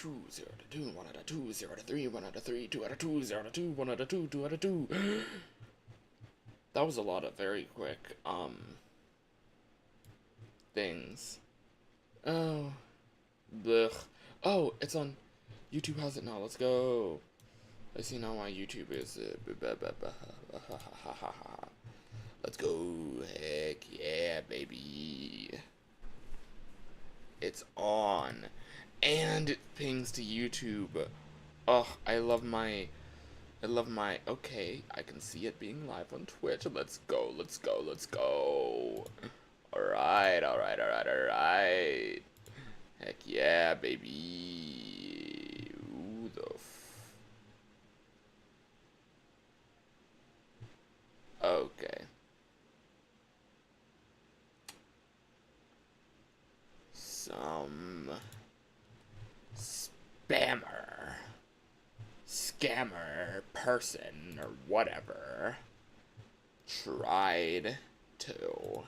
2, 0 to 2, 1 out of 2, 0 to 3, 1 out of 3, 2 out of 2, 0 to 2, 1 out of 2, 2 out of 2. That was a lot of very quick, things. Oh. Blech. Oh, it's on YouTube. How's it now? Let's go. I see now why YouTube is. Let's go. Heck yeah, baby. It's on. And it pings to YouTube. Oh, I love my. Okay, I can see it being live on Twitch. Let's go, let's go, let's go. Alright. Heck yeah, baby. Ooh, okay. Some spammer, scammer person or whatever tried to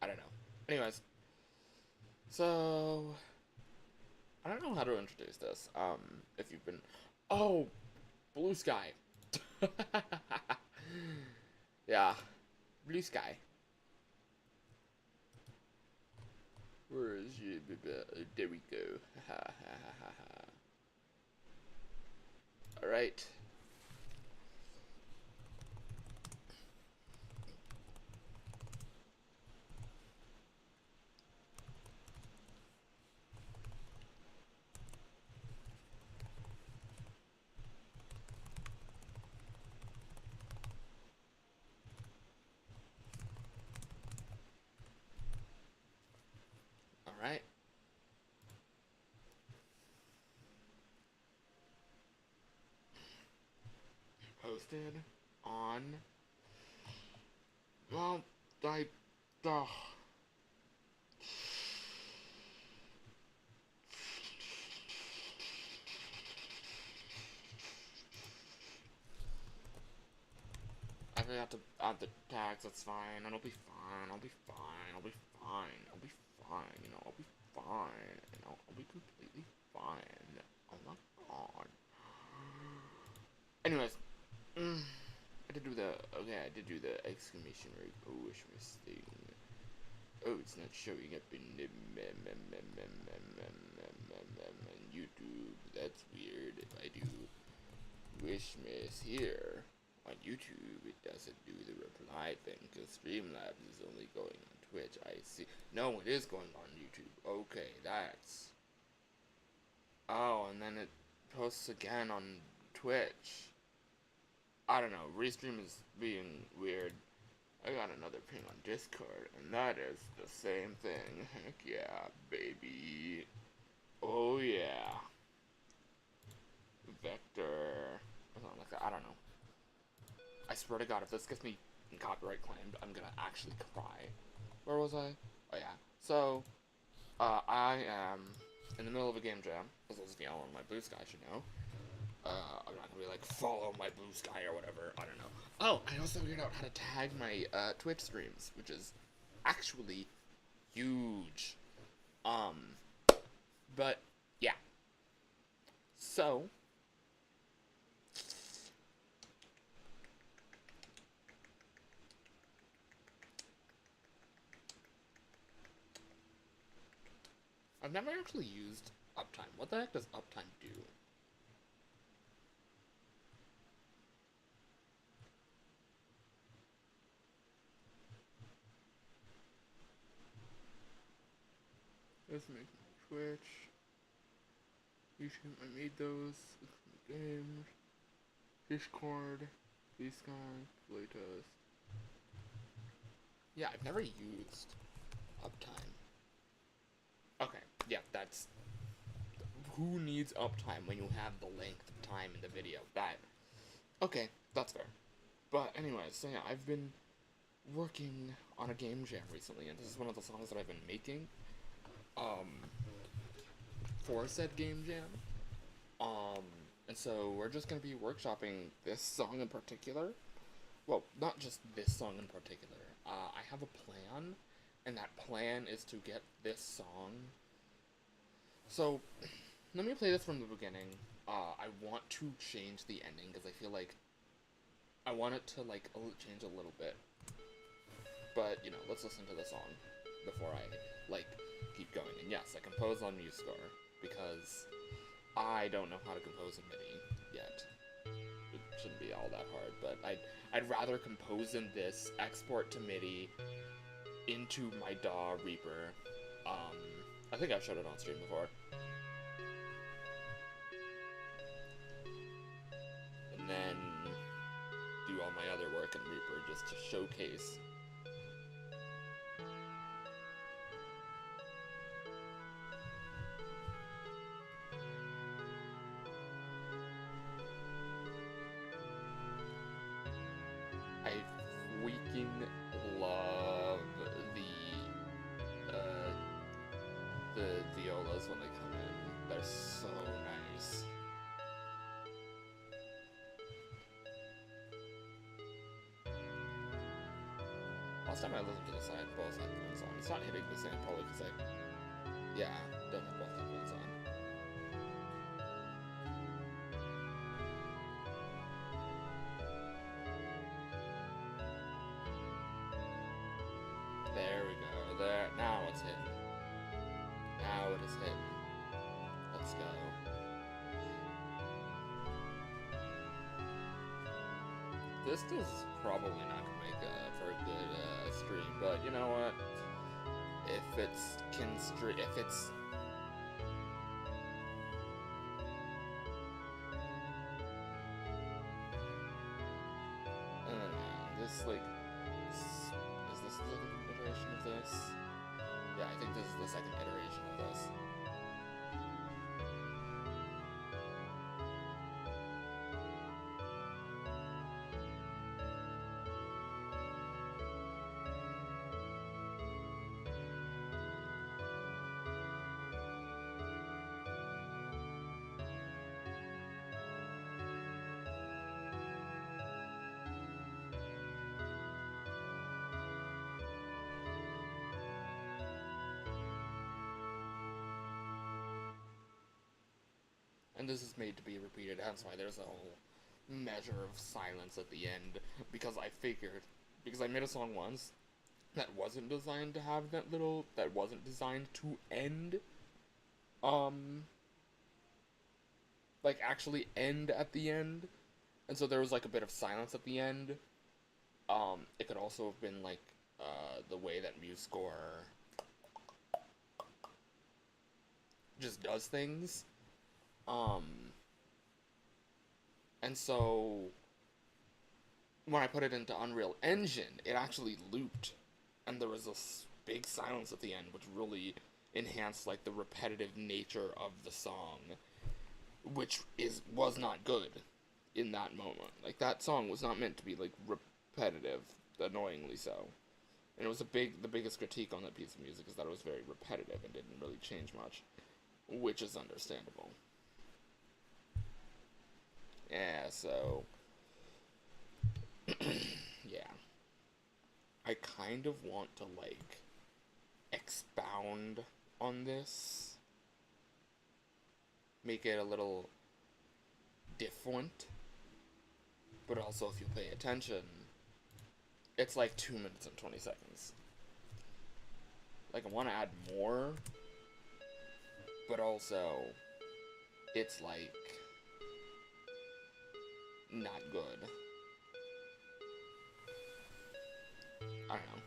I don't know. Anyways, so I don't know how to introduce this. If you've been, oh, Blue Sky. Yeah, Blue Sky. Where is you? There we go. All right. Alright. Posted on. Well, I. Oh. I forgot to add the tags, that's fine. It'll be fine. I'll be fine. I'll be fine. I'll be fine. You know, I'll be fine. You know, I'll be completely fine. Oh my god. Anyways, I did do the exclamation mark. Oh, Wishmas thing. Oh, it's not showing up in YouTube. That's weird. If I do Wishmas here on YouTube, it doesn't do the reply thing because Streamlabs is only going on Twitch. I see. No, it is going on YouTube. Okay, that's. Oh, and then it posts again on Twitch. I don't know. Restream is being weird. I got another ping on Discord, and that is the same thing. Heck yeah, baby. Oh yeah. Vector. Or something like that. I don't know. I swear to God, if this gets me copyright claimed, I'm gonna actually cry. Where was I? Oh yeah. So, I am in the middle of a game jam. As those of y'all on my Blue Sky should know. I'm not gonna be like, follow my Blue Sky or whatever. I don't know. Oh, I also figured out how to tag my Twitch streams, which is actually huge. But yeah. So I've never actually used Uptime. What the heck does Uptime do? Let's make Twitch. YouTube, I made those. Games. Discord. Bsky. Playtest. Yeah, I've never used Uptime. Okay, yeah, that's. Who needs Uptime when you have the length of time in the video? Okay, that's fair. But anyways, so yeah, I've been working on a game jam recently, and this is one of the songs that I've been making. for said game jam. And so we're just gonna be workshopping this song in particular. Well, not just this song in particular. I have a plan, and that plan is to get this song. So, let me play this from the beginning. I want to change the ending because I feel like I want it to like change a little bit. But you know, let's listen to the song before I like keep going. And yes, I compose on MuseScore because I don't know how to compose in MIDI yet. It shouldn't be all that hard, but I'd rather compose in this, export to MIDI into my DAW Reaper. I think I've showed it on stream before. And then do all my other work in Reaper just to showcase. I freaking love the violas when they come in. They're so nice. Last time I listened to this, I had both headphones on. It's not hitting the same, probably because don't have both headphones on. There we go. There. Now it's hitting. Now it is hitting. Let's go. This is probably not gonna make for a good stream, but you know what? If it's I don't know. This like is this the second iteration of this? Yeah, I think this is the second iteration of this. And this is made to be repeated, hence why there's a whole measure of silence at the end, because I made a song once that wasn't designed to have that wasn't designed to end, like actually end at the end, and so there was like a bit of silence at the end. It could also have been like, the way that MuseScore just does things. And so when I put it into Unreal Engine, it actually looped, and there was this big silence at the end, which really enhanced like the repetitive nature of the song, which was not good in that moment. Like, that song was not meant to be like repetitive, annoyingly so. And it was the biggest critique on that piece of music is that it was very repetitive and didn't really change much, which is understandable. Yeah, so yeah. I kind of want to like expound on this, make it a little different, but also if you pay attention, it's like 2 minutes and 20 seconds. Like, I want to add more, but also it's like not good. I don't know.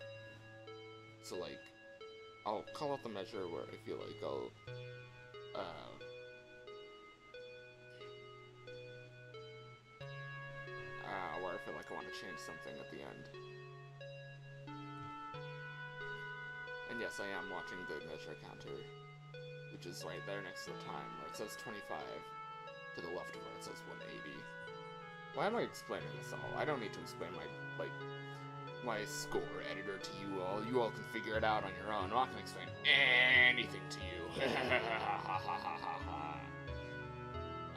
So like, I'll call out the measure where I feel like I'll where I feel like I want to change something at the end. And yes, I am watching the measure counter, which is right there next to the time, where it says 25. To the left of where it says 180. Why am I explaining this all? I don't need to explain my score editor to you all. You all can figure it out on your own. I'm not going to explain anything to you. I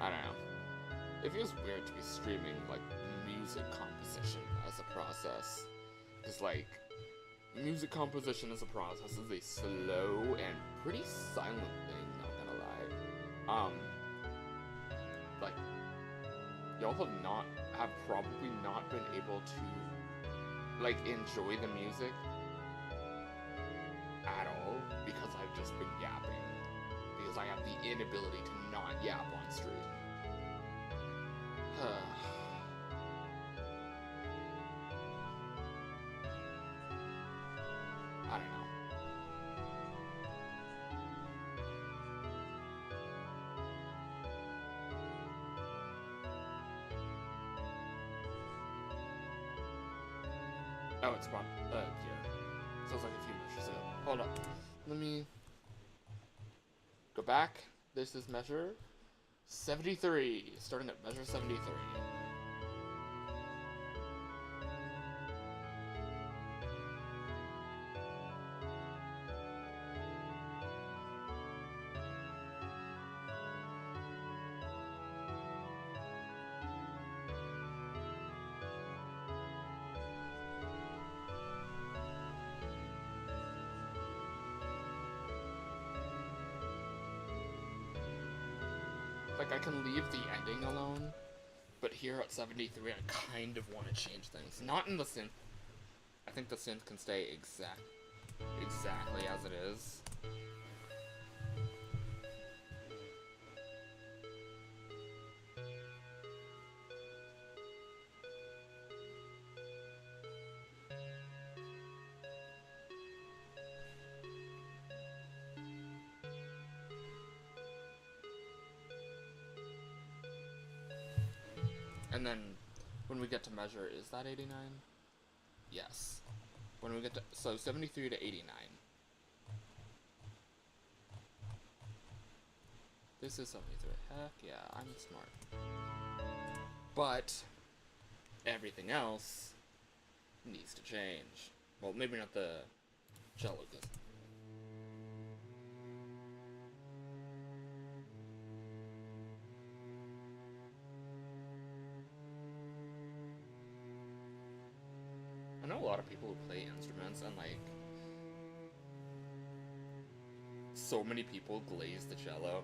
don't know. It feels weird to be streaming, like, music composition as a process. Because, like, music composition as a process is a slow and pretty silent thing, not gonna lie. Like, y'all have probably not been able to, like, enjoy the music at all because I've just been yapping. Because I have the inability to not yap on stream. I don't know. Oh, it's spawned here. Sounds like a few measures ago. Hold up. Let me go back. This is measure 73. Starting at measure 73. Like, I can leave the ending alone, but here at 73, I kind of want to change things. Not in the synth. I think the synth can stay exactly as it is. And then, when we get to measure, is that 89? Yes. When we get to, so 73 to 89. This is 73. Heck yeah, I'm smart. But, everything else needs to change. Well, maybe not the cello, because I know a lot of people who play instruments, and, like, so many people glaze the cello.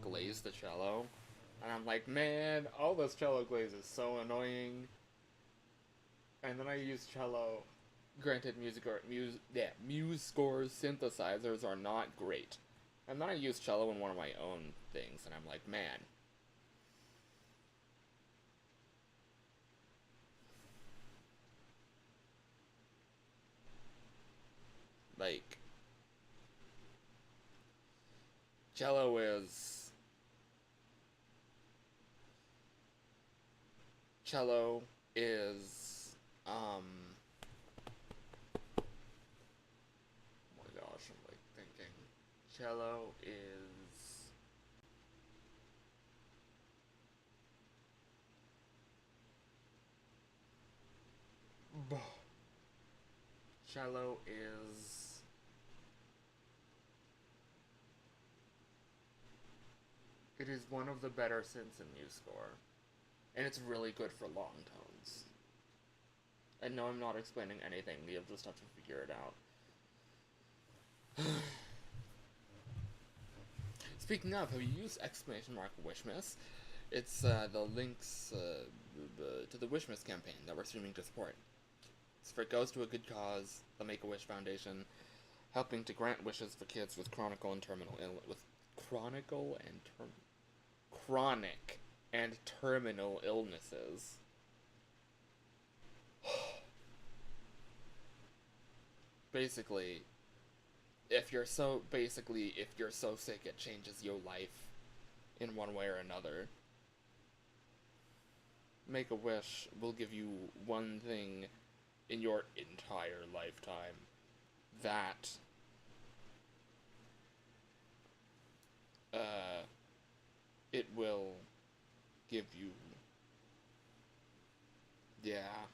Glaze the cello. And I'm like, man, all this cello glaze is so annoying. And then I use cello. Granted, MuseScore's synthesizers are not great. And then I use cello in one of my own things, and I'm like, man. Like, cello is... oh my gosh, I'm like thinking. Cello is... Cello is... It is one of the better synths in MuseScore. And it's really good for long tones. And no, I'm not explaining anything. You'll just have to figure it out. Speaking of, have you used !Wishmas? It's the links to the Wishmas campaign that we're streaming to support. So it goes to a good cause, the Make-A-Wish Foundation, helping to grant wishes for kids with chronic and terminal illnesses. Basically, if you're so sick it changes your life in one way or another, Make-A-Wish will give you one thing in your entire lifetime that it will give you, yeah,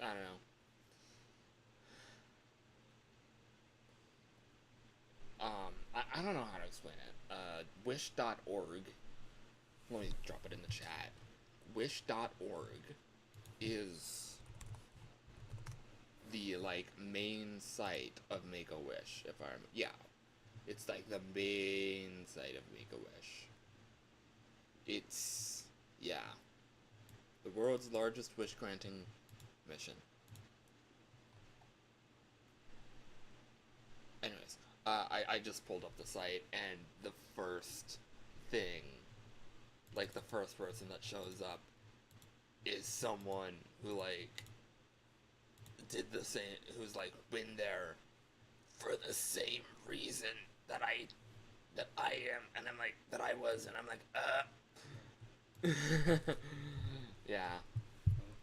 I don't know. I don't know how to explain it. Wish.org. Let me drop it in the chat. Wish.org is the like main site of Make a Wish. If I'm it's like the main site of Make a Wish. It's the world's largest wish granting mission. Anyways, I just pulled up the site, and the first thing, like the first person that shows up, is someone who like did the same, who's like been there for the same reason that I am, and I'm like that I was, and I'm like yeah.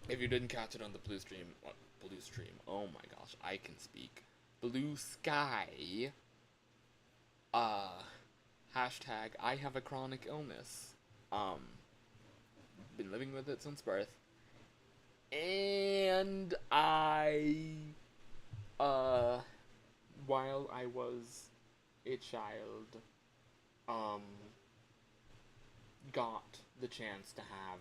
If you didn't catch it on the blue stream, oh my gosh, I can speak. Blue Sky. Hashtag I have a chronic illness. Been living with it since birth. And while I was a child, got the chance to have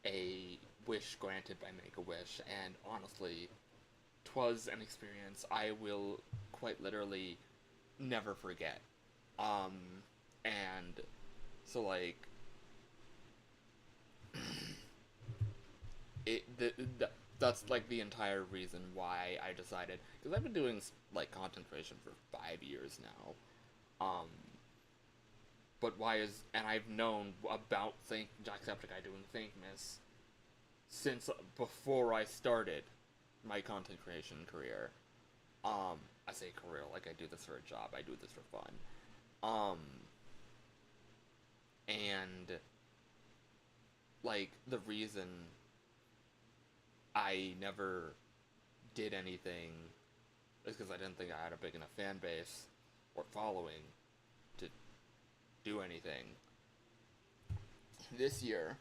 a wish granted by Make-A-Wish, and honestly, 'twas an experience I will quite literally never forget. And so like that's like the entire reason why I decided, because I've been doing like content creation for 5 years now. But and I've known about Jacksepticeye doing Thinkmas since before I started my content creation career. I say career like I do this for a job. I do this for fun. And like the reason I never did anything is because I didn't think I had a big enough fan base or following to do anything this year,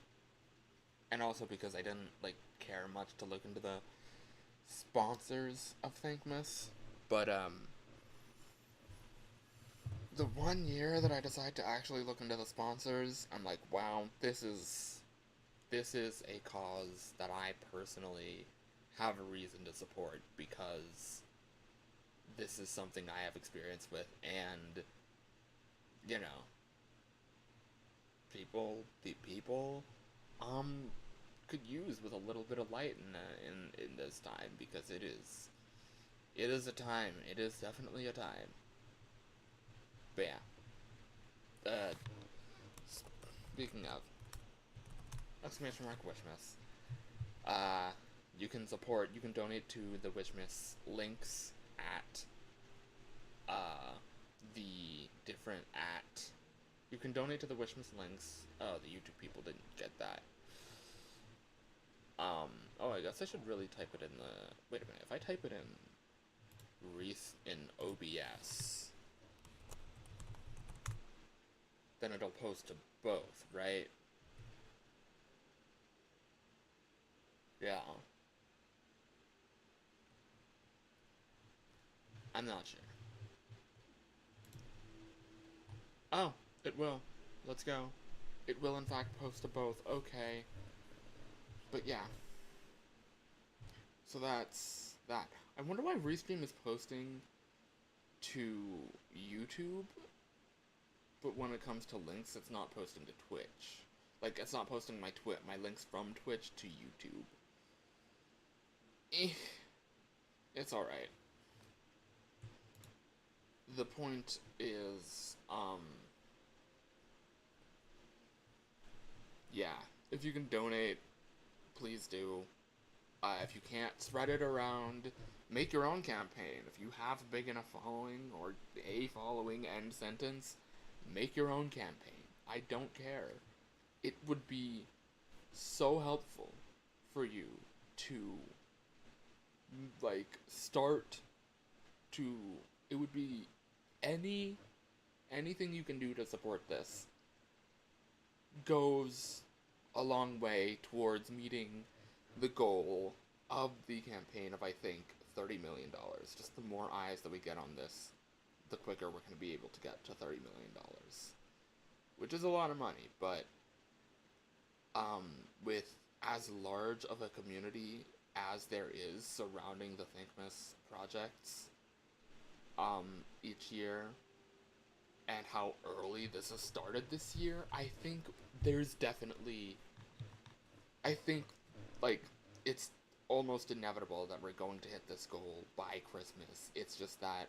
and also because I didn't like care much to look into the sponsors of Thinkmas. But the 1 year that I decided to actually look into the sponsors, I'm like, wow, this is a cause that I personally have a reason to support, because this is something I have experience with, and you know, people could use with a little bit of light in this time, because it is a time. It is definitely a time. But yeah. Speaking of, exclamation mark Wishmas. You can donate to the Wishmas links at the different you can donate to the Wishmas links. Oh, the YouTube people didn't get that. Oh, I guess I should really type it in the, wait a minute, if I type it in OBS, then it'll post to both, right? Yeah. I'm not sure. Oh, it will. Let's go. It will in fact post to both. Okay. But yeah. So that's that. I wonder why Restream is posting to YouTube, but when it comes to links, it's not posting to Twitch. Like, it's not posting my links from Twitch to YouTube. It's alright. The point is, yeah, if you can donate, please do. If you can't, spread it around. Make your own campaign. If you have a big enough following, or a following, end sentence, make your own campaign. I don't care. It would be so helpful for you to, like, it would be anything you can do to support this goes a long way towards meeting the goal of the campaign of, I think, $30 million. Just the more eyes that we get on this, the quicker we're going to be able to get to $30 million. Which is a lot of money, but with as large of a community as there is surrounding the Thinkmas projects each year, and how early this has started this year, I think there's definitely, I think, like, it's almost inevitable that we're going to hit this goal by Christmas. It's just that,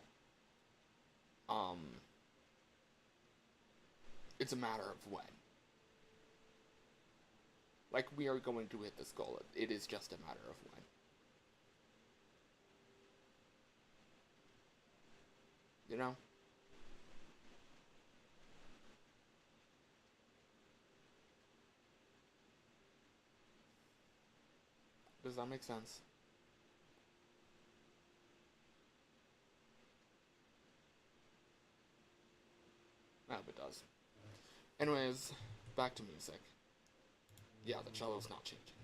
it's a matter of when. Like, we are going to hit this goal. It is just a matter of when. You know? Does that make sense? I hope it does. Anyways, back to music. Yeah, the cello's not changing.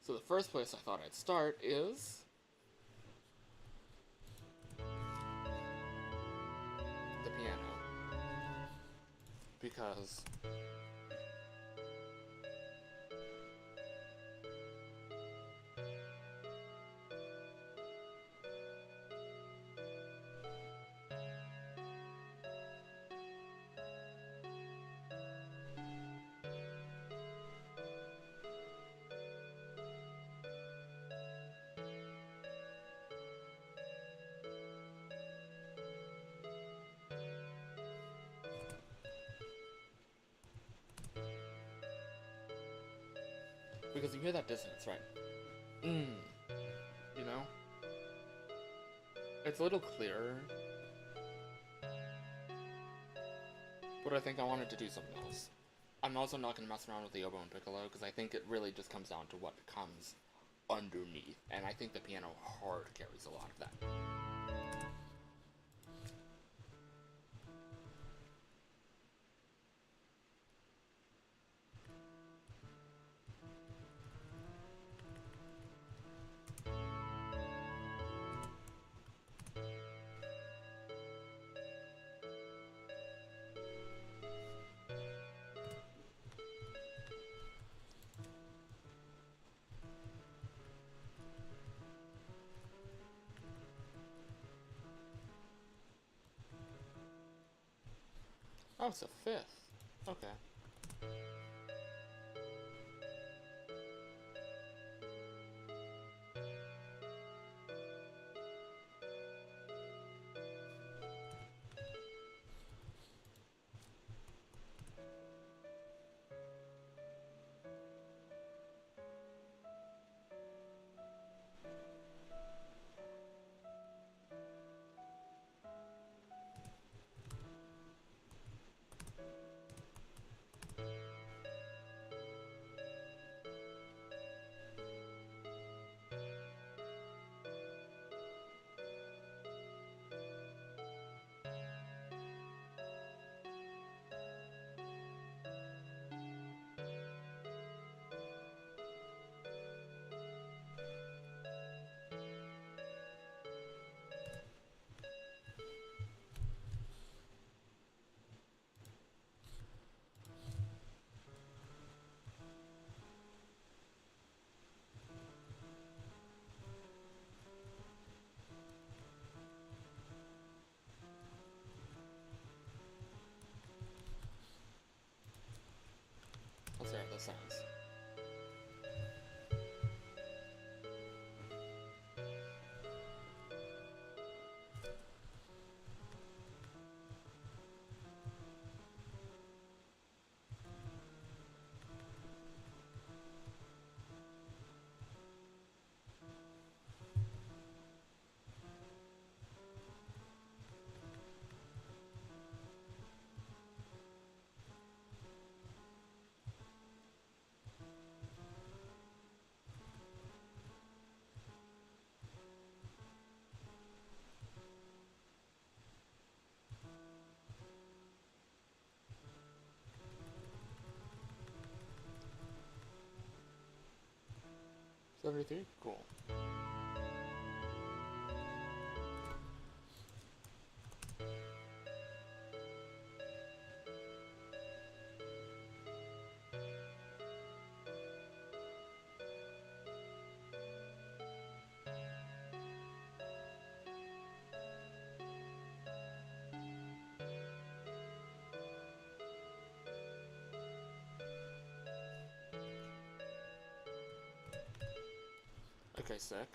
So the first place I thought I'd start is the piano. Because you hear that dissonance, right? You know? It's a little clearer. But I think I wanted to do something else. I'm also not going to mess around with the oboe and piccolo, because I think it really just comes down to what comes underneath. And I think the piano hard carries a lot of that. Oh, it's a fifth. Okay. everything? Cool. Okay, sick.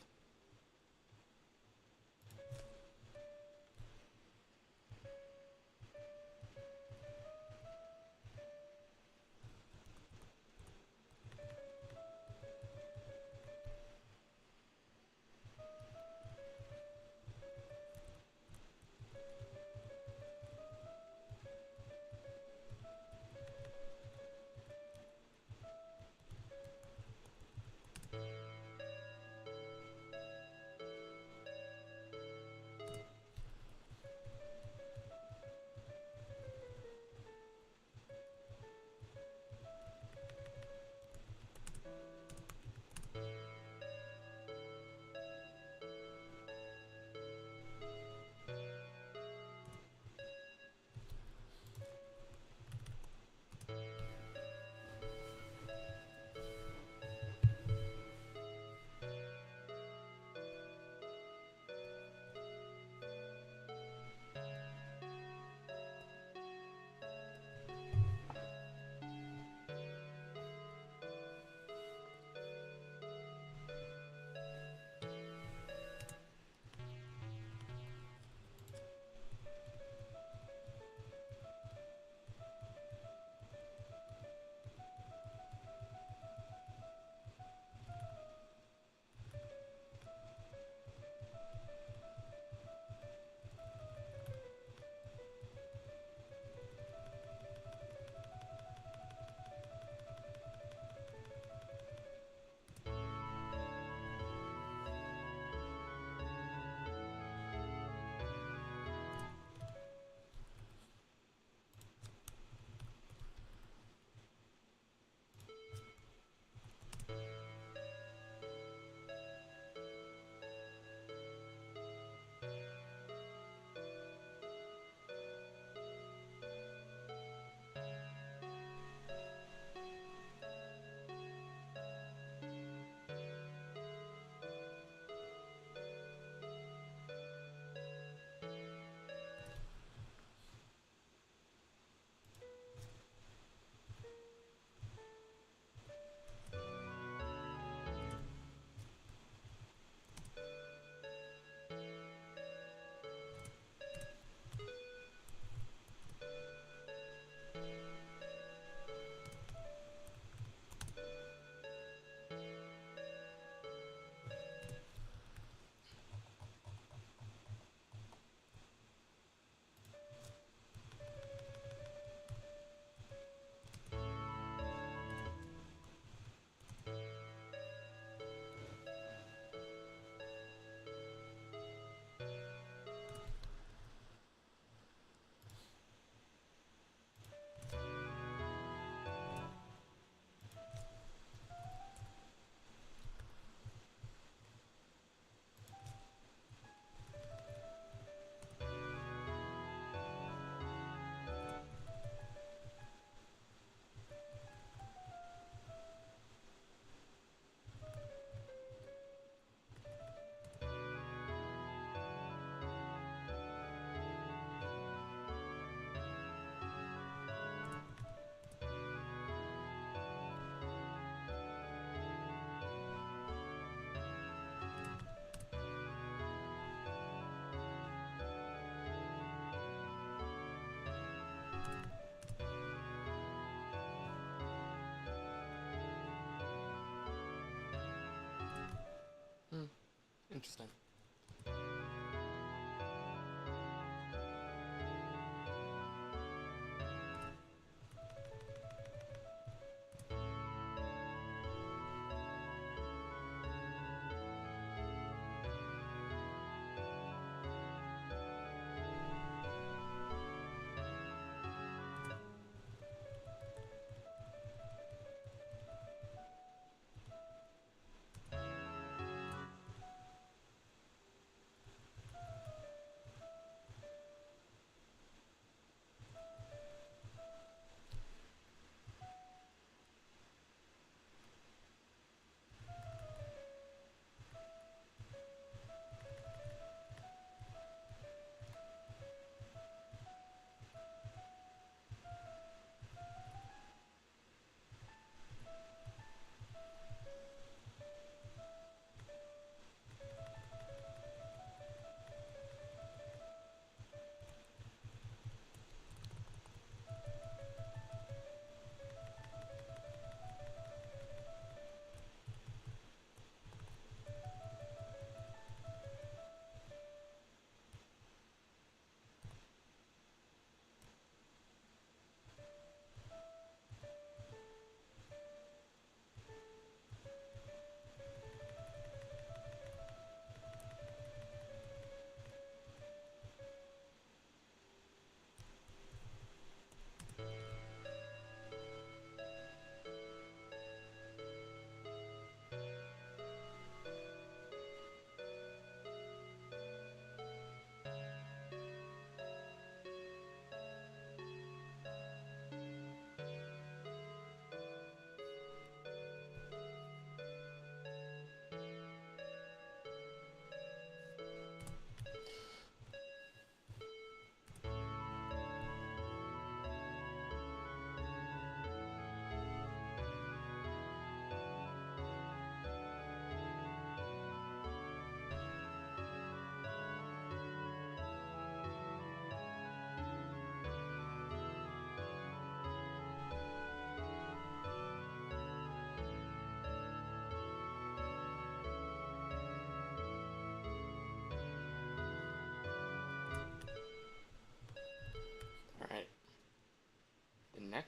Interesting.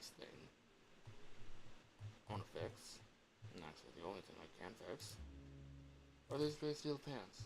next thing I want to fix, and actually the only thing I can fix, are these gray steel pants.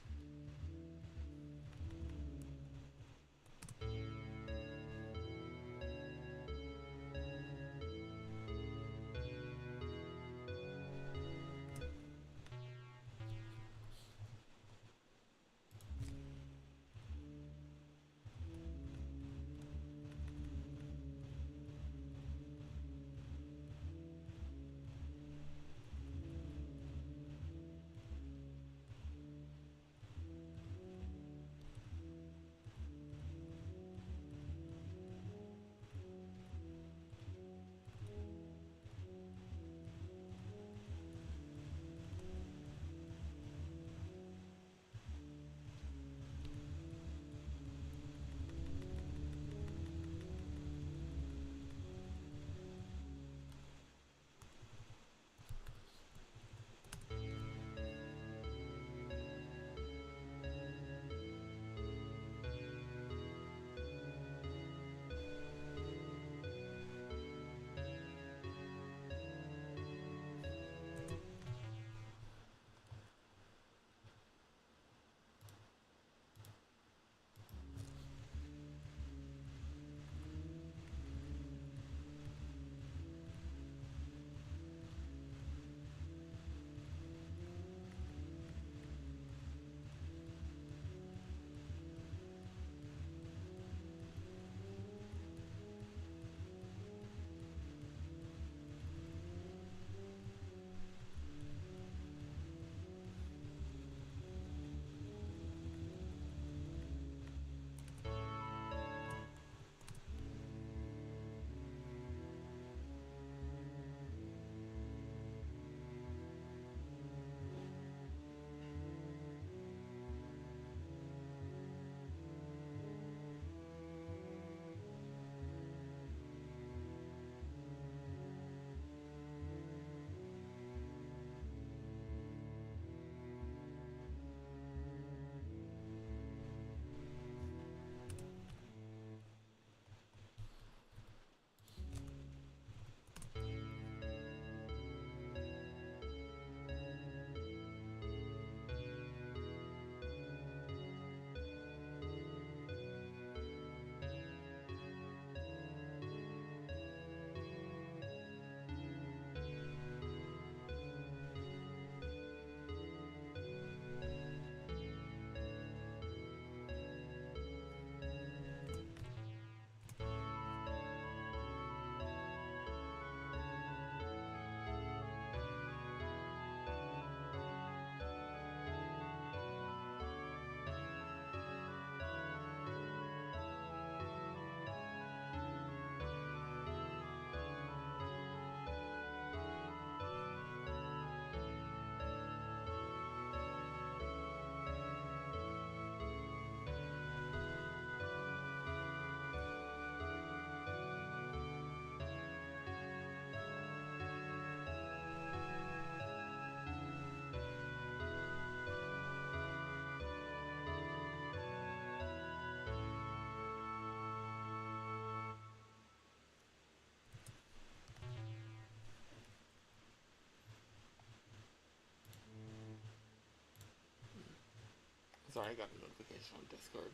Sorry, I got a notification on Discord.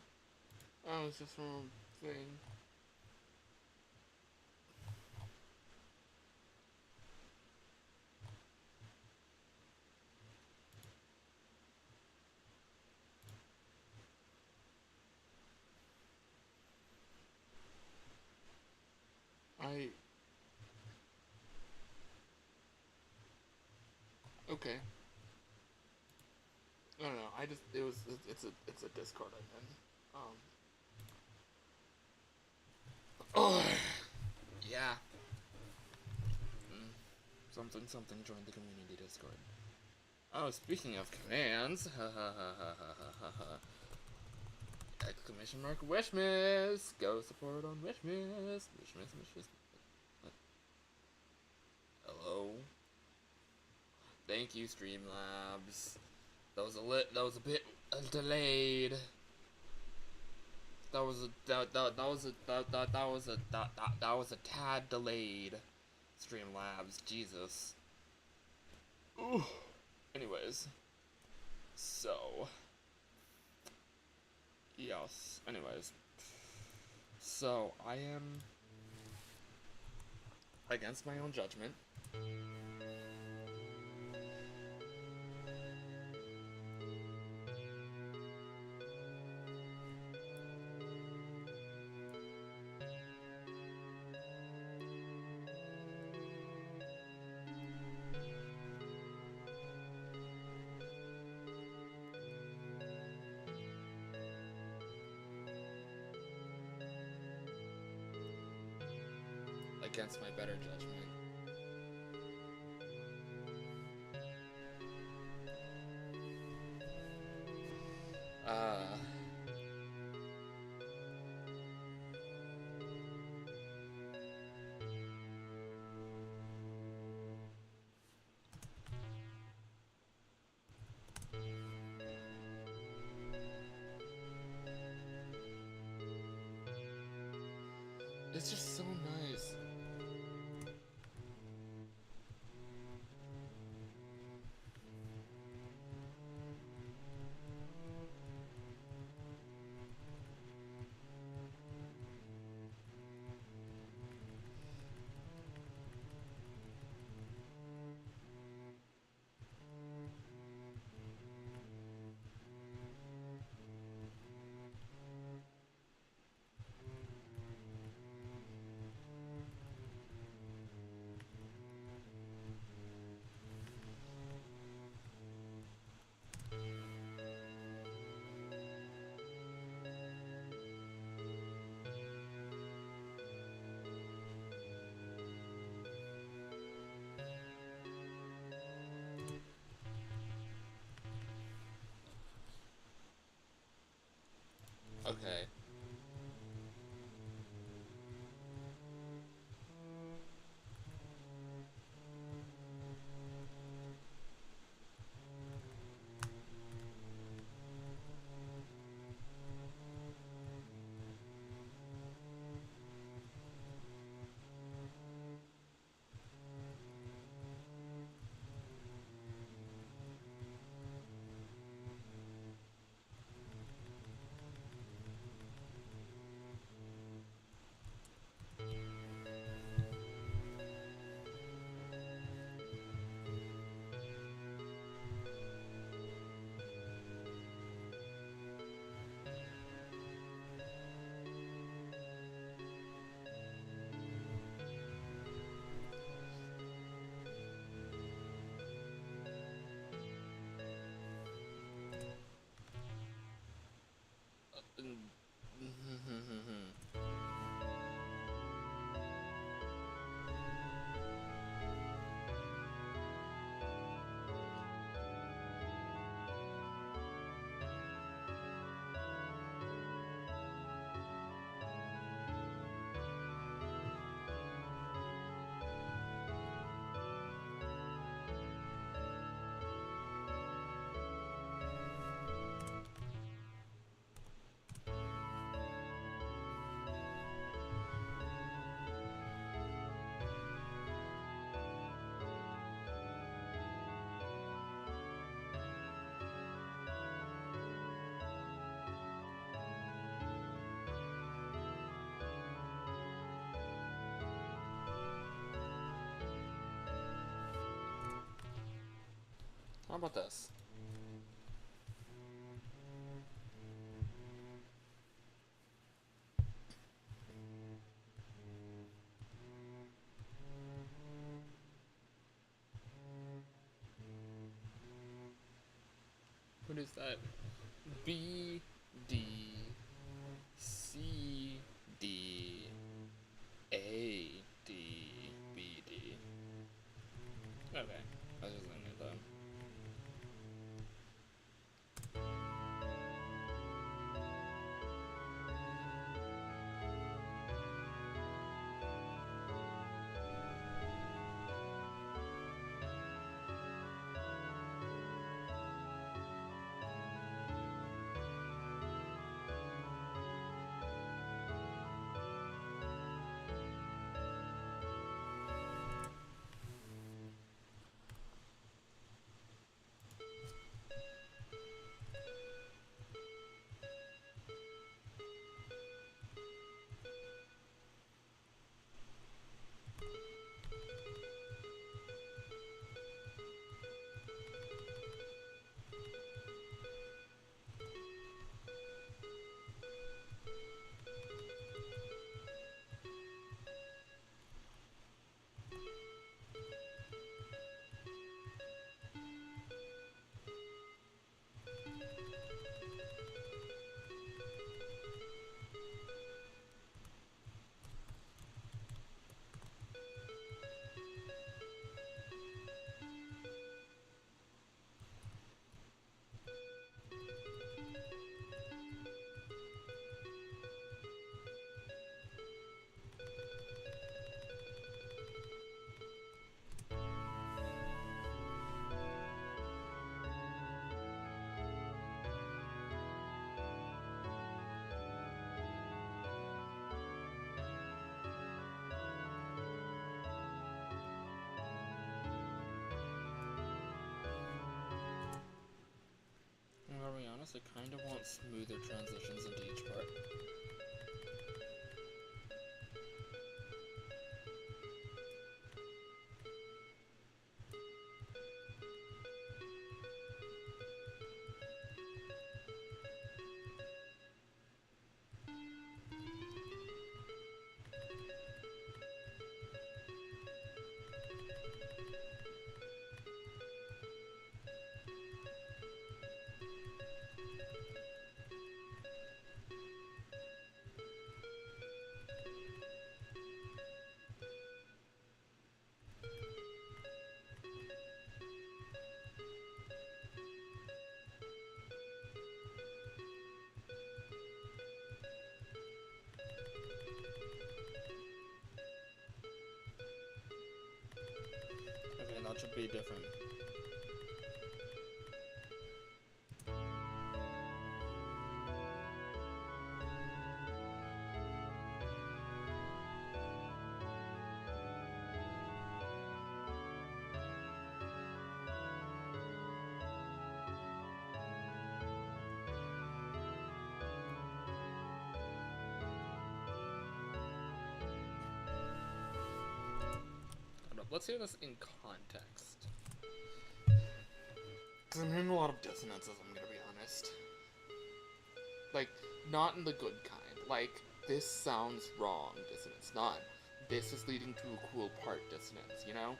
Oh, it's just from a thing. Okay. I don't know. It's a Discord I'm in. Oh, yeah. Something join the community Discord. Oh, speaking of commands, exclamation mark Wishmas! Go support on Wishmas! Wishmas. Hello. Thank you, Streamlabs. That was a bit delayed. That was a that was a tad delayed. Streamlabs, Jesus. Ooh. Anyways, so yes. Anyways, so I am against my own judgment. Against my better judgment. It's just so nice. Okay. How about this? What is that? B D C D A D B D. Okay, I was just leaving it though. be honest, I kind of want smoother transitions into each part. Okay, that should be different. Let's hear this in context. Because I'm hearing a lot of dissonances, I'm gonna be honest. Like, not in the good kind. Like, this sounds wrong dissonance, not this is leading to a cool part dissonance, you know?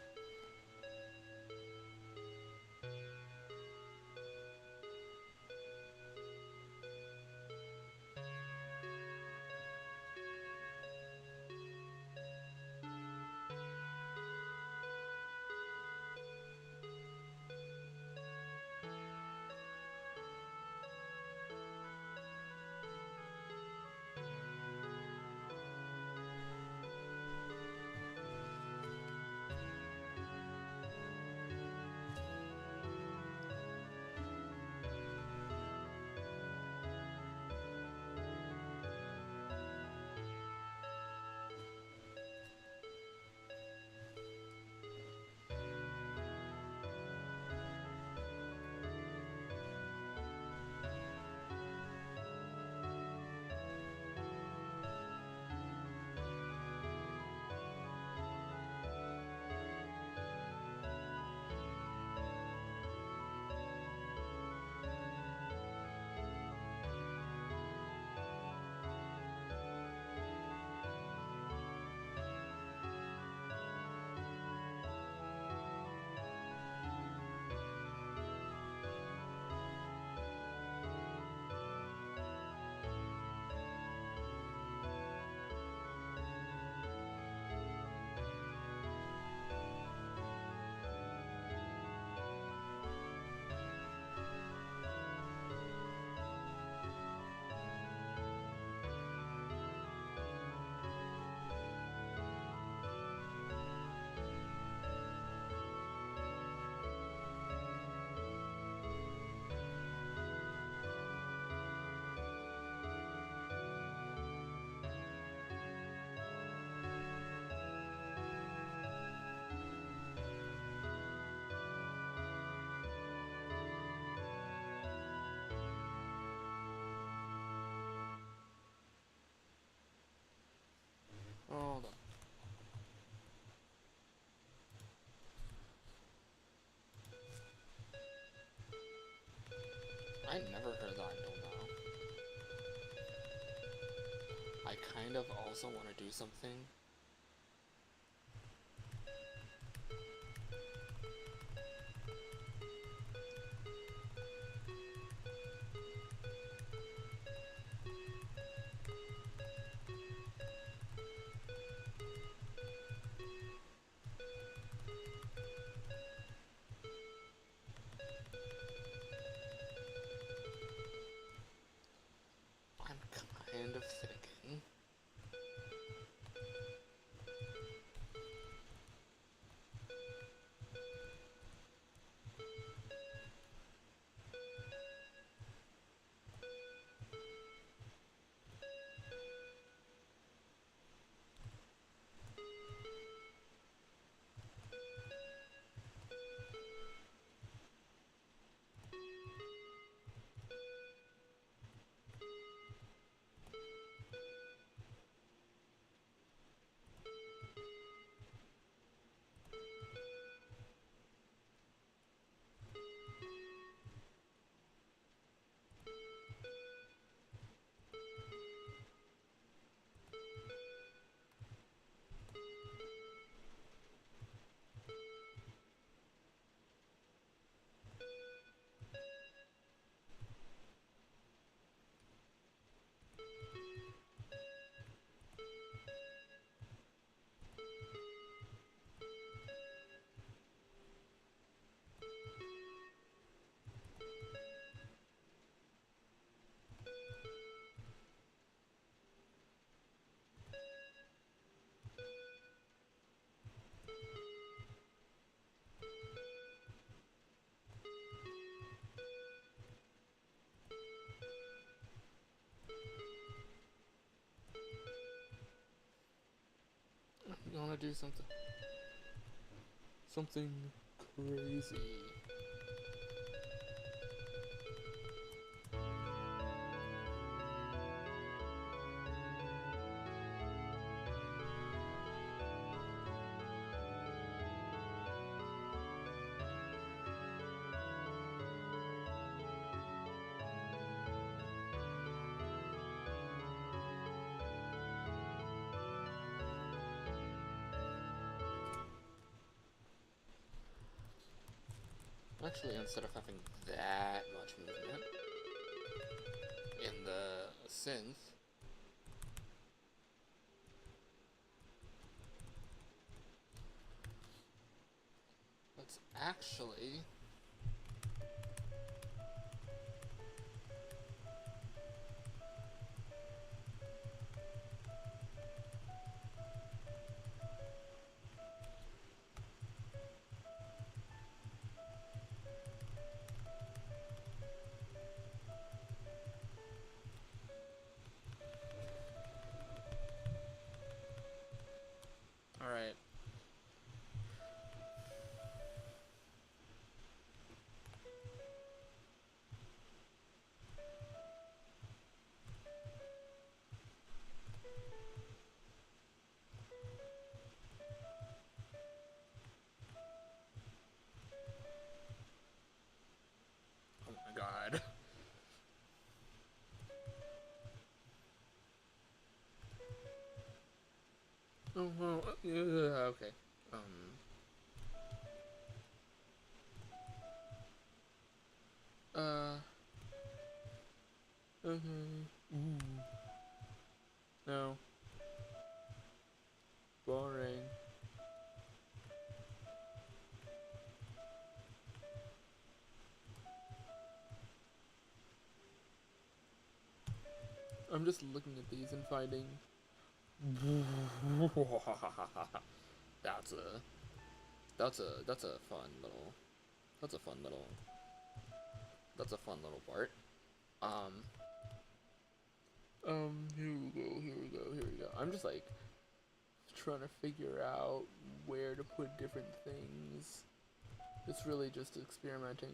Hold on. I never heard that until now. I kind of also want to do something. I'm kind of thinking. want to do something crazy. Actually, instead of having that much movement in the synth, let's actually Alright. Oh my god. Oh, well, okay. Okay. No. Boring. I'm just looking at these and finding. That's a fun little. That's a fun little part. Here we go. I'm just like trying to figure out where to put different things. It's really just experimenting.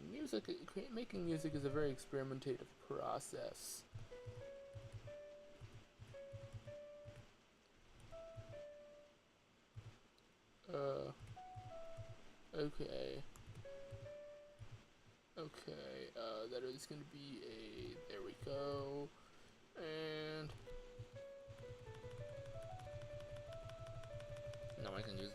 Making music is a very experimentative process. Okay. Okay, that is gonna be there we go. And now I can use.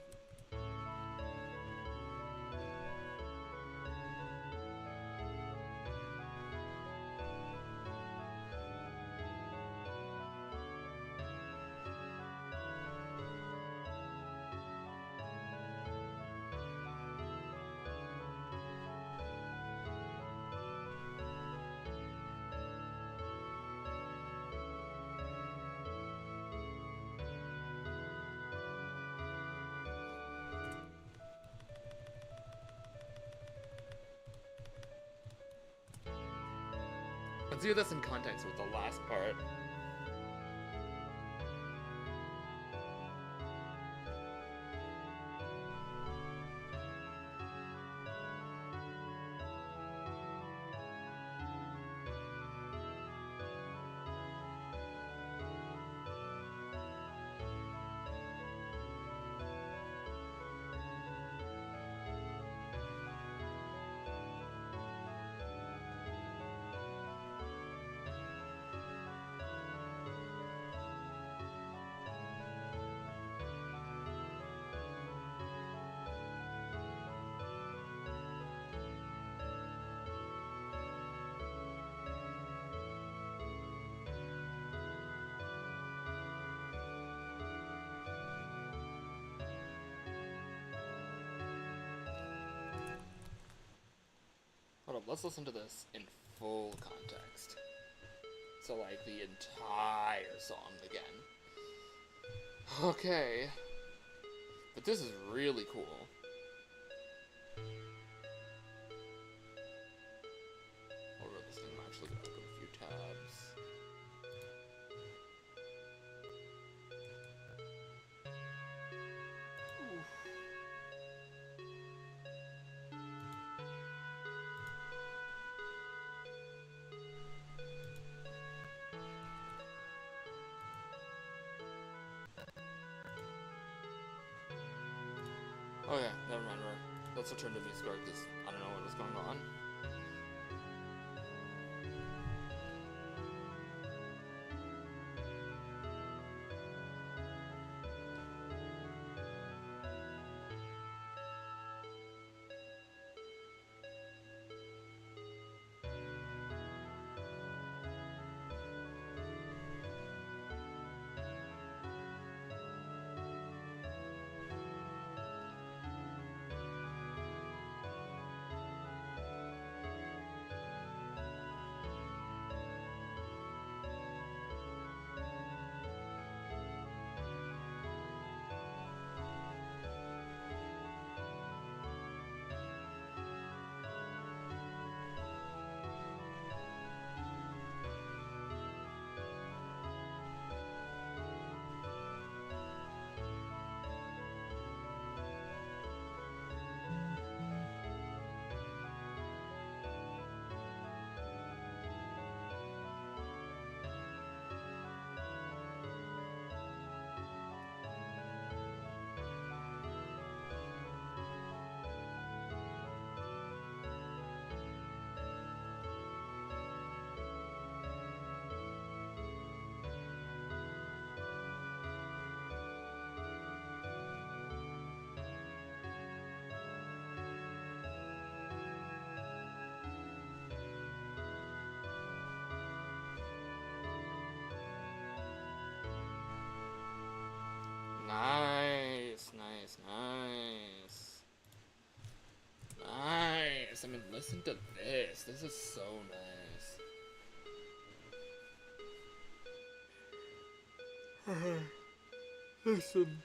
Let's do this in context with the last part. Hold up, let's listen to this in full context. So, like, the entire song again. Okay. But this is really cool. Hold on, this thing, I'm actually gonna open a few tabs. Oh yeah, never mind, right. Let's return to music art because I don't know what was going on. Nice, nice, nice. Nice. I mean, listen to this. This is so nice. Listen.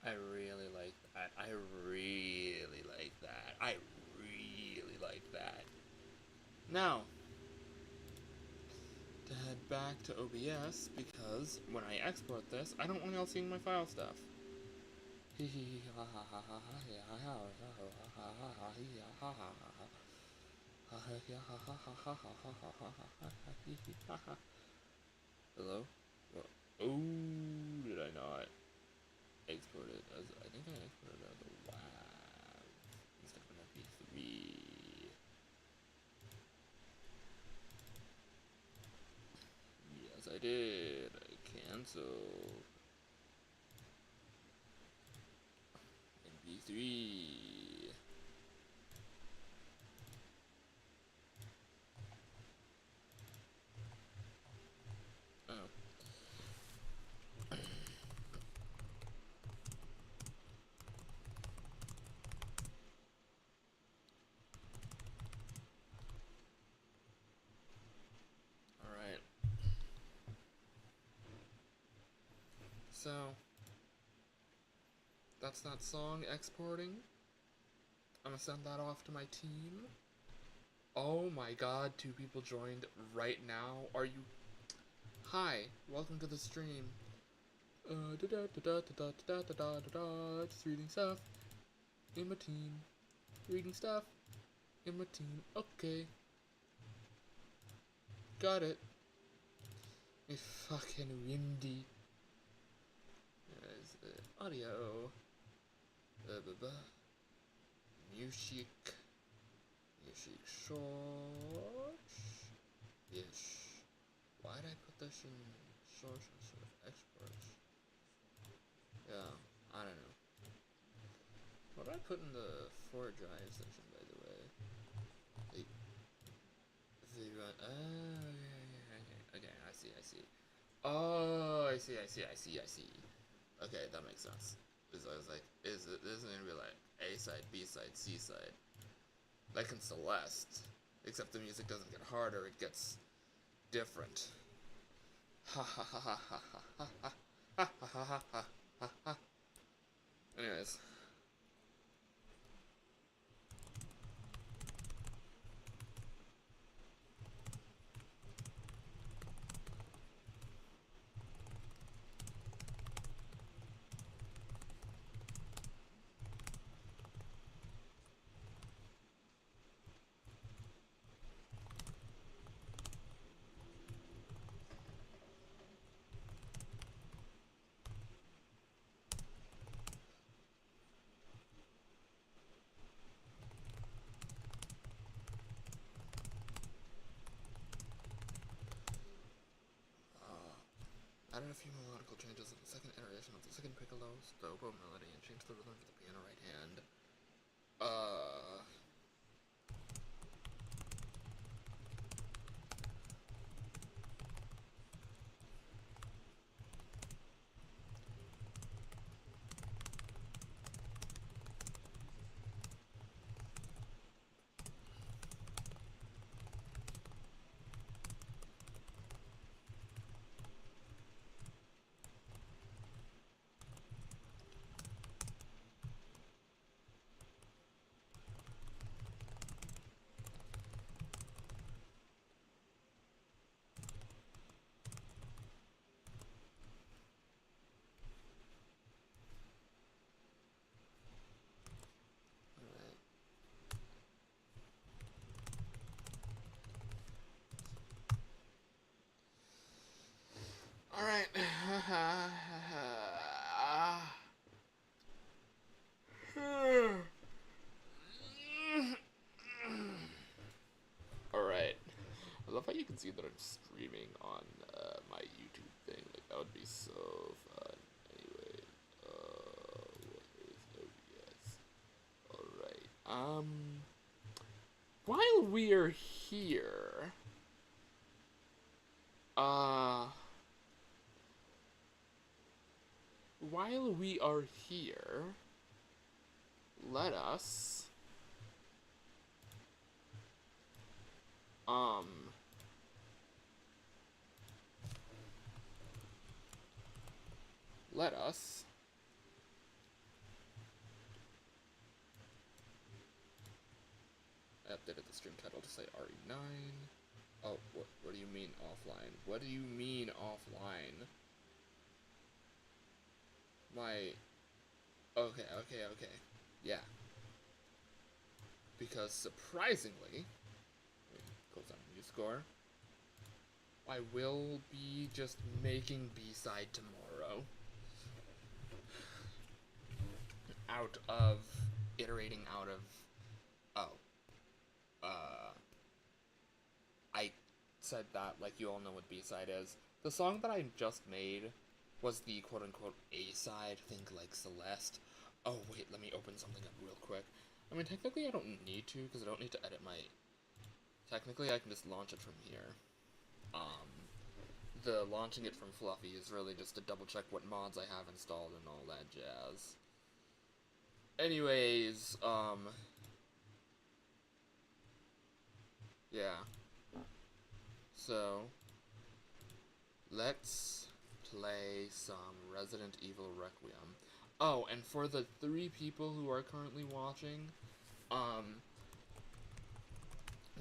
I really like that. I really like that. I really like that. Now, to head back to OBS, because when I export this, I don't want y'all seeing my file stuff. Hello? Oh, did I not export it as, I think I exported it as a WAV instead of an MP3. Yes, I did. I canceled. MP3. So, that's that song exporting. I'm gonna send that off to my team. Oh my god, 2 people joined right now. Are you... Hi, welcome to the stream. Just reading stuff in my team. Reading stuff in my team. Okay. Got it. It's fucking windy. There's audio. Music. Music shorts. Yes. Why did I put this in shorts instead of exports? Yeah, I don't know. What did I put in the 4 drive section, by the way? They run. Oh, okay, I see. Oh, I see. Okay, that makes sense. Because I was like, this is gonna be like A side, B side, C side. Like in Celeste. Except the music doesn't get harder, it gets different. Ha ha ha ha ha ha ha ha ha ha ha ha ha. Anyways. Added a few melodical changes in the second iteration of the second piccolo, oboe melody, and changed the rhythm for the piano right hand. Alright. Alright. I love how you can see that I'm streaming on my YouTube thing. Like, that would be so fun. Anyway, what is OBS? Alright. While we're here, while we are here, let us I updated the stream title to say RE9. Oh, what do you mean offline? What do you mean offline? Okay. Yeah. Because surprisingly, close down MuseScore, I will be just making B-side tomorrow. Iterating out of, I said that, like, you all know what B-side is. The song that I just made was the quote-unquote A-side, think like Celeste. Oh, wait, let me open something up real quick. I mean, technically I don't need to, because I don't need to edit my... Technically, I can just launch it from here. The launching it from Fluffy is really just to double-check what mods I have installed and all that jazz. Anyways, yeah. So, let's play some Resident Evil Requiem. Oh, and for the 3 people who are currently watching,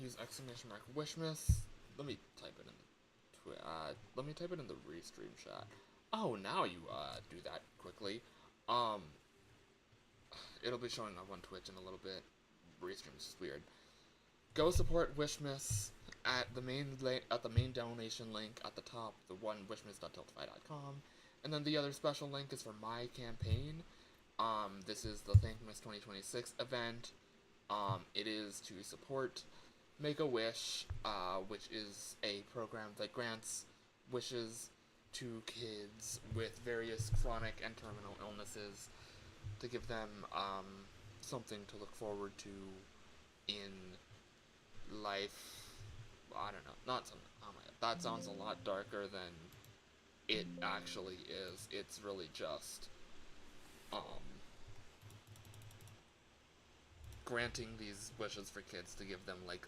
use exclamation mark Wishmas. Let me type it in the restream chat. Oh, now you do that quickly. It'll be showing up on Twitch in a little bit. Restream's just weird. Go support Wishmas at the main donation link at the top, the one wishmas.tiltify.com, and then the other special link is for my campaign. This is the Thankmas 2026 event. It is to support Make-A-Wish, which is a program that grants wishes to kids with various chronic and terminal illnesses to give them something to look forward to in life. I don't know, not something. Oh my god, that sounds a lot darker than it actually is. It's really just granting these wishes for kids to give them like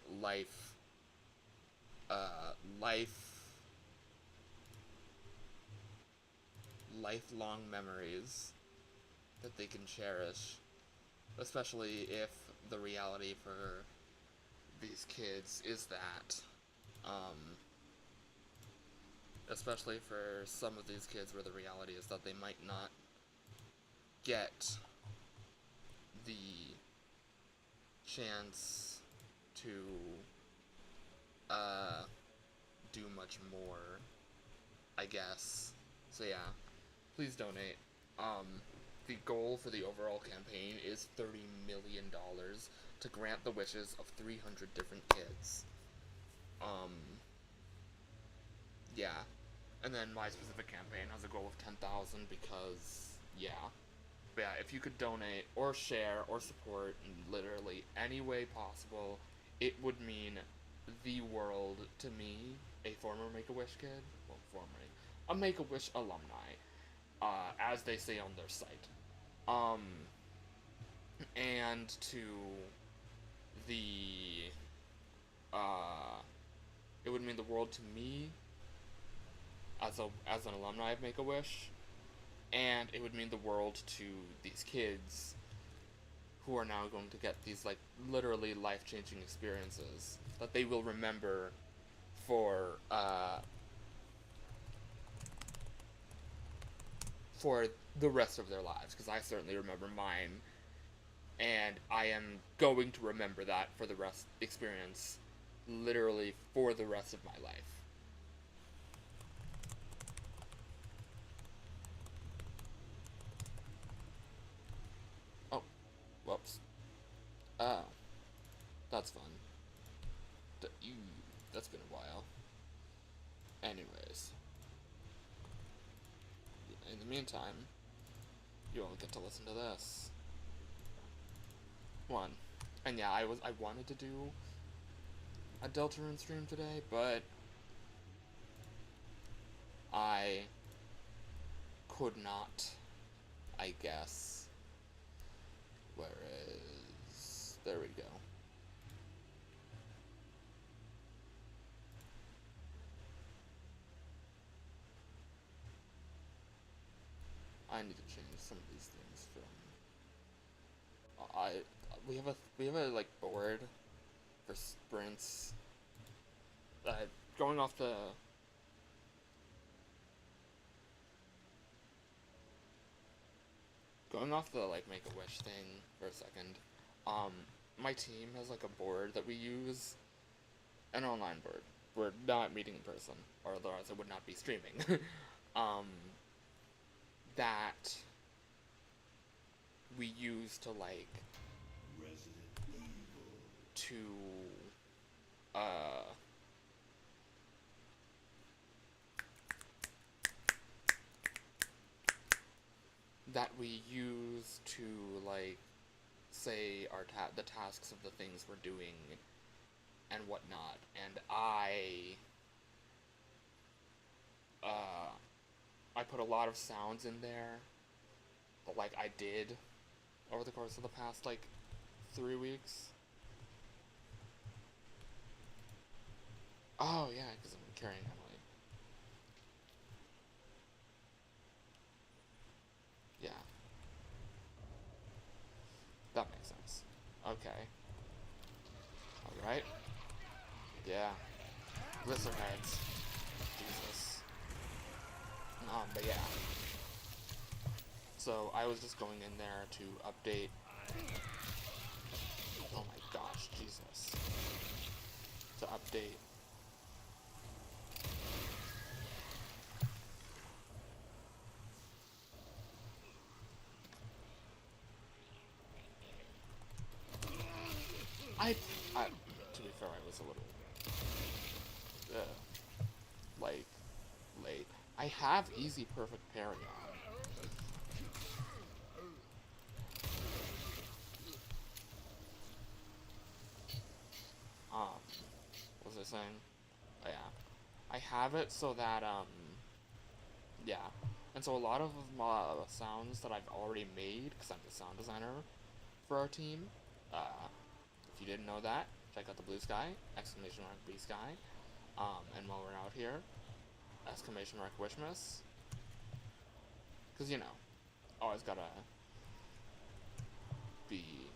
lifelong memories that they can cherish, especially if the reality for these kids is that, especially for some of these kids where the reality is that they might not get the chance to do much more, I guess. So yeah, please donate. The goal for the overall campaign is $30 million to grant the wishes of 300 different kids. Yeah. And then my specific campaign has a goal of 10,000 because, yeah. But yeah, if you could donate or share or support in literally any way possible, it would mean the world to me, a former Make-A-Wish kid, well, formerly, a Make-A-Wish alumni, as they say on their site. And to the, it would mean the world to me, as an alumni of Make-A-Wish, and it would mean the world to these kids who are now going to get these, like, literally life-changing experiences that they will remember for the rest of their lives, because I certainly remember mine, and I am going to remember that for the experience literally for the rest of my life. Oh, whoops. Oh, that's fun. That's been a while. Anyways. In the meantime, you all get to listen to this. One. And yeah, I wanted to do a Deltarune stream today, but I could not, I guess. Whereas, there we go. I need to change some of these things from. We have a like board for sprints. Going off the like Make-A-Wish thing for a second. My team has like a board that we use, an online board. We're not meeting in person, or otherwise I would not be streaming. That we use to like that we use to like say the tasks of the things we're doing and whatnot, and I put a lot of sounds in there, but like I did over the course of the past like 3 weeks. Oh yeah, because I'm carrying Emily. That makes sense. Okay. Alright. Yeah. Blister heads. Jesus. But yeah. So I was just going in there to update. Oh my gosh, Jesus. To update. To be fair, I was a little, like, late. I have easy perfect parry on. What was I saying? Oh, yeah. I have it so that, yeah. And so a lot of my sounds that I've already made, because I'm the sound designer for our team, if you didn't know that, check out the blue sky, exclamation mark blue sky. And while we're out here, exclamation mark Wishmas. Because, you know, always gotta be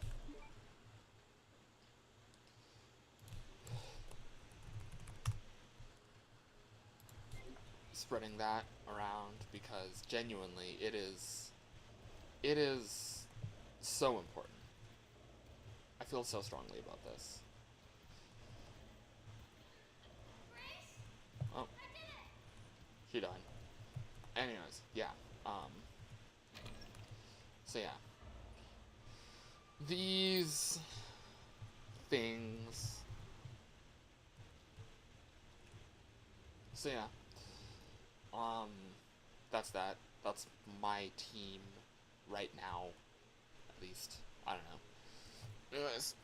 spreading that around, because genuinely it is so important. I feel so strongly about this. Oh, she died. Anyways, yeah. So yeah, these things. So yeah. That's that. That's my team right now, at least. I don't know. Anyways.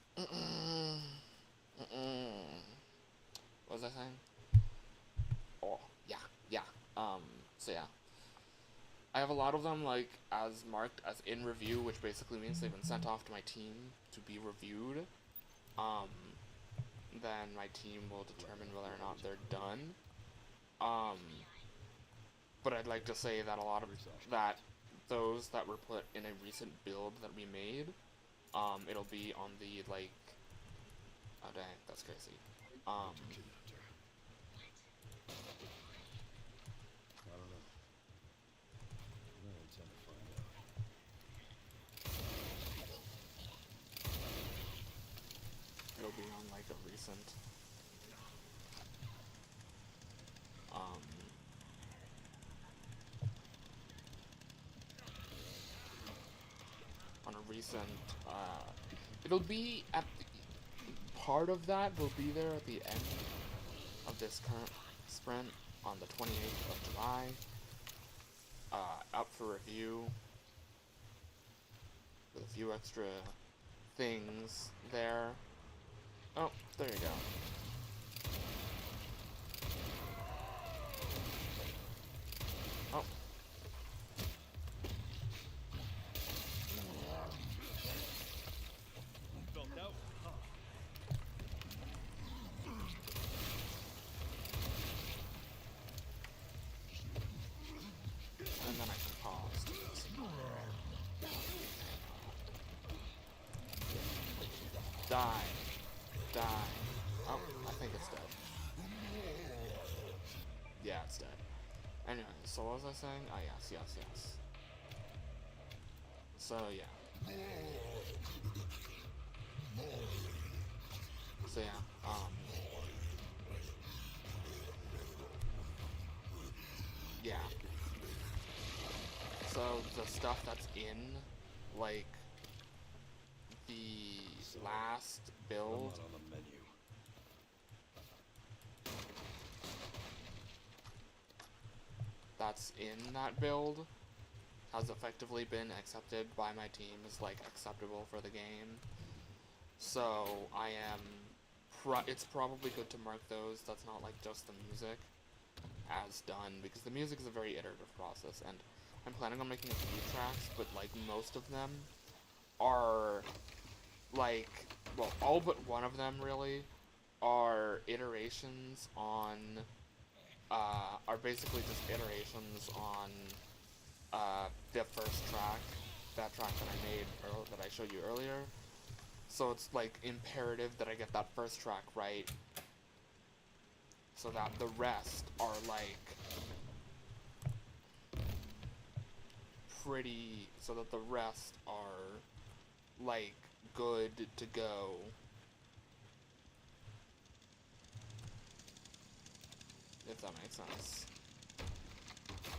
What was I saying? Oh, yeah. So yeah. I have a lot of them, like, as marked as in review, which basically means they've been sent off to my team to be reviewed. Then my team will determine whether or not they're done. But I'd like to say that a lot of those that were put in a recent build that we made, it'll be on the, like, oh dang, that's crazy. I don't know. No intend to find out. It'll be on, like, a recent, it'll be at part of that will be there at the end of this current sprint on the 28th of July, up for review with a few extra things there. Oh, there you go. Oh. And then I can pause. Die. Oh, I think it's dead. Yeah, it's dead. Anyway, so what was I saying? Oh, yes. So, yeah. So, yeah, yeah. So, the stuff that's in, like, the last build, I'm not on the menu. that's in that build has effectively been accepted by my team as, like, acceptable for the game. So I am it's probably good to mark those. That's not, like, just the music as done, because the music is a very iterative process, and I'm planning on making a few tracks, but, like, most of them are, like, well, all but one of them really are iterations on are basically just iterations on the first track that track that I made, or that I showed you earlier. So it's like imperative that I get that first track right, so that the rest are like so that the rest are like good to go. If that makes sense.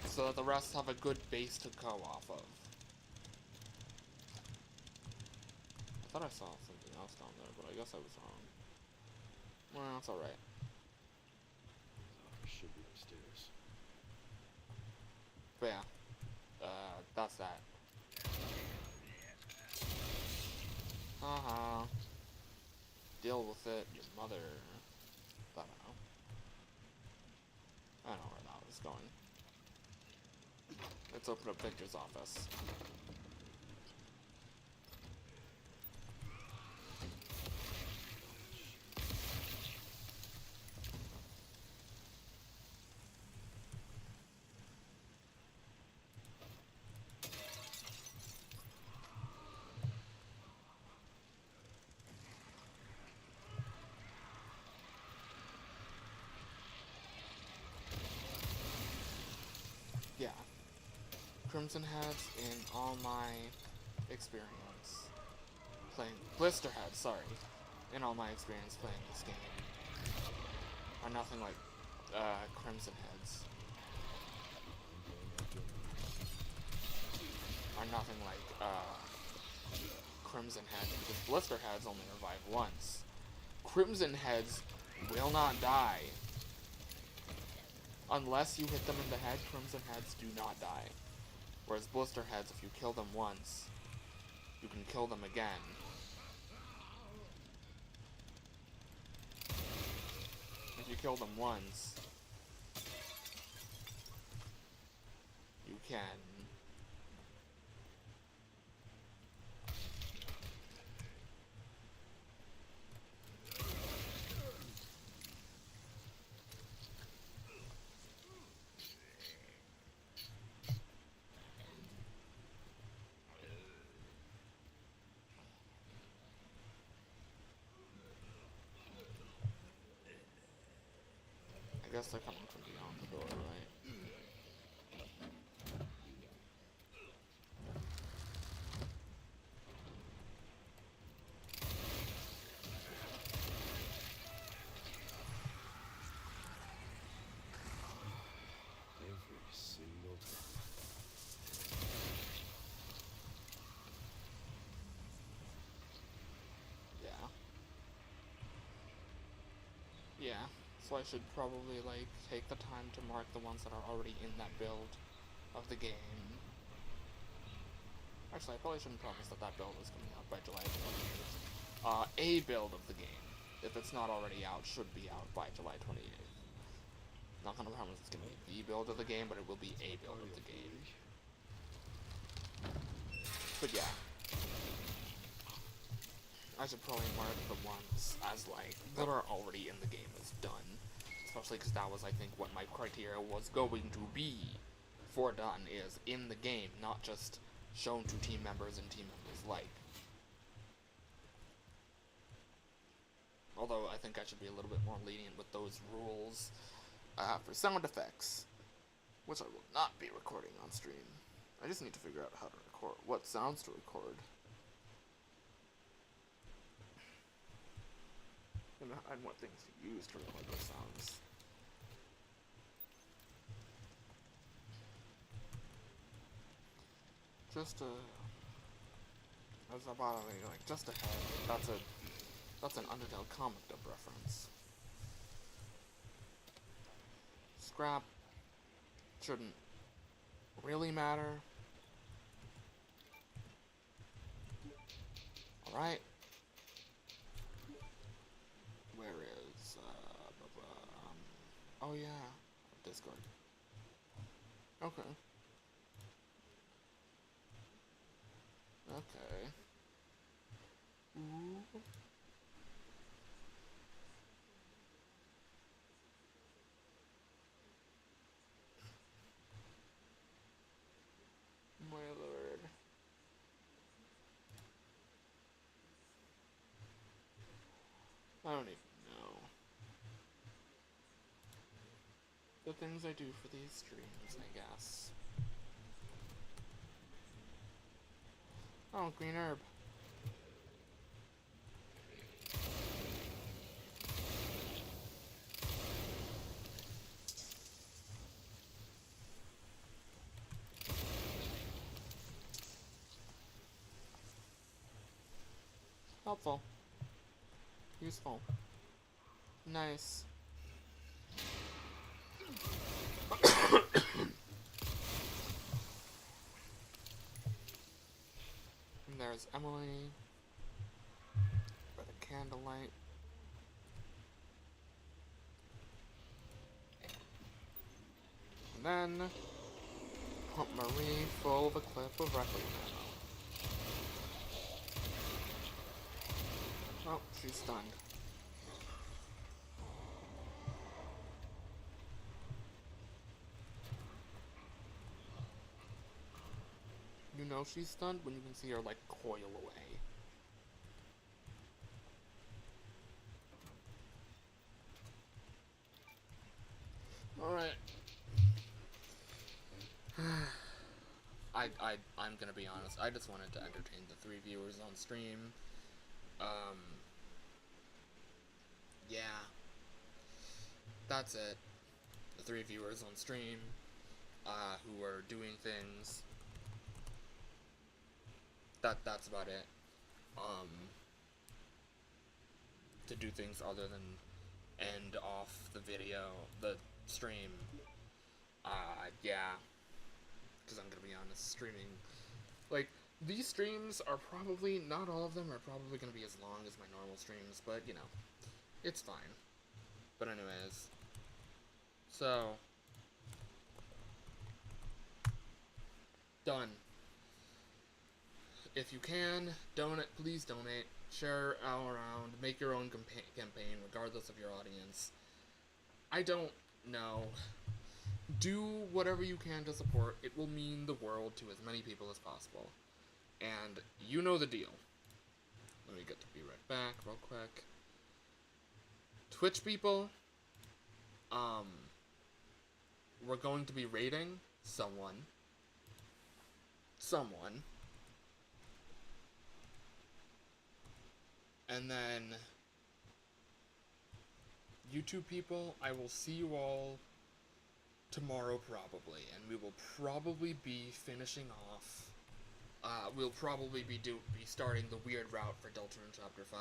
So that the rest have a good base to go off of. I thought I saw something else down there, but I guess I was wrong. Well, it's alright. Office should be upstairs. But yeah. That's that. Haha. Deal with it, your mother. I don't know. I don't know where that was going. Let's open up Victor's office. Yeah. Crimson Heads in all my experience playing Blister Heads, sorry. In all my experience playing this game are nothing like Crimson Heads. Are nothing like Crimson Heads, because Blister Heads only revive once. Crimson Heads will not die. Unless you hit them in the head, Crimson Heads do not die. Whereas Blister Heads, if you kill them once, you can kill them again. If you kill them once, you can... I guess they're coming from beyond the door, right? Every single time. Yeah. Yeah. So I should probably, like, take the time to mark the ones that are already in that build of the game. Actually, I probably shouldn't promise that that build is coming out by July 28th. A build of the game, if it's not already out, should be out by July 28th. Not gonna promise it's gonna be the build of the game, but it will be a build of the game. But yeah. I should probably mark the ones as, like, that are already in the game as done. Especially because that was, I think, what my criteria was going to be for done, is in the game, not just shown to team members and team members like. Although I think I should be a little bit more lenient with those rules for sound effects, which I will not be recording on stream. I just need to figure out how to record, what sounds to record. And what things to use to record those sounds. Just as a bodily, like, just ahead. That's an Undertale comic book reference. Scrap shouldn't really matter. Alright. Where is, oh yeah, Discord. Okay. Okay. Ooh. My lord. don't even know. The things I do for these streams, I guess. Oh, green herb. Helpful. Useful. Nice. And there's Emily. By the candlelight. And then pump Marie full of a clip of Requiem ammo. Oh, she's stunned. You know she's stunned when you can see her, like, coil away. Alright. I'm gonna be honest, I just wanted to entertain the 3 viewers on stream. Yeah. That's it. The 3 viewers on stream, who are doing things. That's about it. To do things other than end off the video, the stream. Yeah. Because I'm gonna be honest, streaming, like, these streams are probably, not all of them are probably gonna be as long as my normal streams, but, you know, it's fine. But anyways, so, done. If you can, donate, please donate, share around, make your own campaign, regardless of your audience. I don't know. Do whatever you can to support. It will mean the world to as many people as possible. And you know the deal. Let me get to be right back real quick. Twitch people, we're going to be rating someone. And then YouTube people, I will see you all tomorrow probably, and we will probably be finishing off. We'll probably be starting the weird route for Deltarune Chapter 5.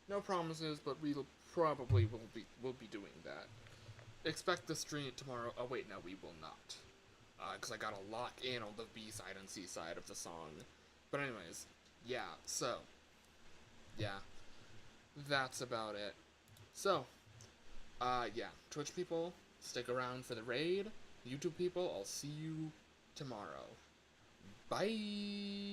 No promises, but we'll probably will be doing that. Expect the stream tomorrow. Oh wait, no, we will not. Because I gotta lock in on the B side and C side of the song. But anyways, yeah. So, yeah, that's about it. So, yeah, Twitch people, stick around for the raid. YouTube people, I'll see you tomorrow. Bye!